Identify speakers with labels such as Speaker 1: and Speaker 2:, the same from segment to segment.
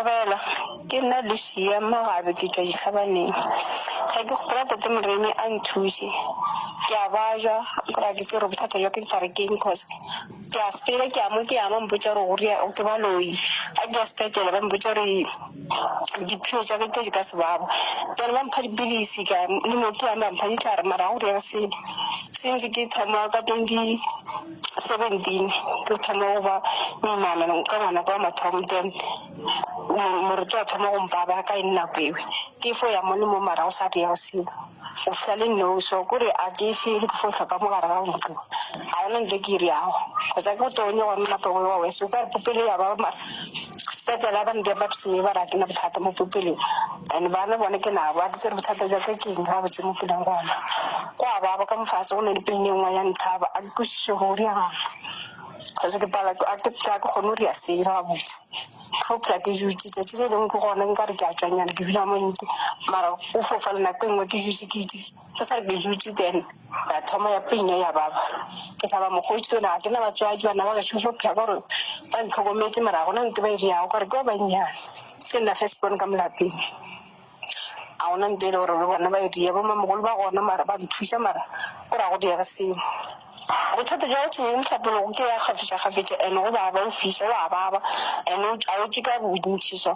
Speaker 1: Bela, ke nna Lucia Magabe ke tswa Dikgabaneng. Ga ke gopola tate Moremi a nthuse. Ke a baja gore ke tsere bothata jwa ke tsarekeng cause ke a spela ke ama mpotsa re gore o ke baloi a ke a spetela ba mpotsa re diphio tsa ke tse ka sebabo then ba mpha dipilisi ka le motho a mpha ditlhare mara go ya seno since ke thoma ka 2017 ke thoma go ba mmana ka ngwana ka mathomo then moruti wa thoma go mpaba ka nna kwewe ke fo ya mone mo mara o sa re ya seno o fitlhale no so kore a ke fele ke fotlha ka mogare ga ntlo a ona ntho ke riago kgotsa ke tonye wa mmape wa wese o ka re popele ya ba spetela ba nde ba psime ba ra ke na bothata mo popeleng and bana bona ke na ba tsere bothata jwa ke eng ga botse mo peleng gona kwa ba ka mofatse go ne le peng engwe ya nthaba a ke go riaga kgotsa ke pala a ke kgone go ria se ra botse hopla ke jutsi tse le dingwe go gona nka re ke a tswanyana ke dula mo ntse mara o fofala nako engwe ke jutsi ke sa re ke jutsi then ka thoma ya penya ya baba ke thaba mogotsi ke na ke na batswadi bana ba ka tshosho phya gore ba ntlhokometse mara gona ntse ba e riago ka re ke ba nyana ke nna first born ka molapeng a ona ntse le gore bona ba e ria bo mamogolo ba gona mara ba nthusa mara go ra go diega seno bothata jwa tshweng tlhapologo ke ya gafetsa and go ba o fisa wa baba and a o ka bontsi so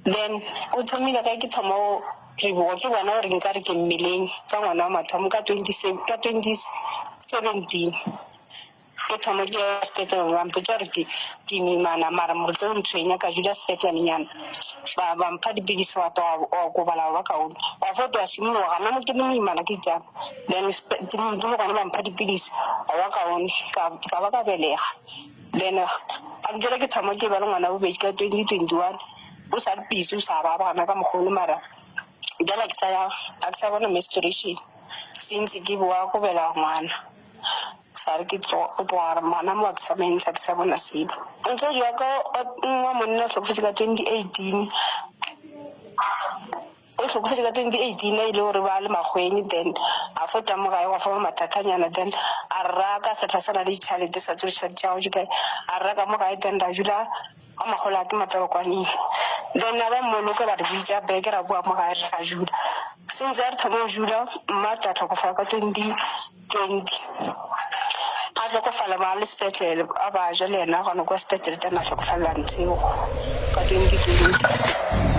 Speaker 1: then o thomile ka ke thomo re bo ke bona gore nka re ke mmeleng tsa ngwana wa mathomo ka 2017 ke thomo ke hospital wa mpotsa re ke mimana mara moruti o ntshwenya ka jula hospital nyana ba mpha dipilisi wa to go bala wa kaone wa foto a simolo ga nna ke mimana ke tsa then mo gona ba mpha dipilisi wa kaone ka ba ka belega then a njela ke thomo ke ba le ngwana o be ka 2021 o sa le pisi o sa ba bana ka mogolo mara dela ke sa bona menstruation since ke boa go bela ngwana sare ke tloara mana mo ke sa mensa ke sa bona sebe ntse jwa ka nwa monna tlhokofetse ka 2018 o tlhokofetse ka 2018 ile gore ba le magweni then a fota mo gae wa fa mathatanyana then a raka sa tlhasana le tšhalete sa tsoša tšao ke a raka mo gae then ra jula a magola ke matlokwaneng then ba mmolo ke ba re bitsa beke ra bua mo gae ra jula since re thoma jula mma tla tlhokofala ka 2020 a tlhokofala ba le sepetlele a ba ja le ena gona kwa sepetlele tena tlhokofalela ntshego ka 2020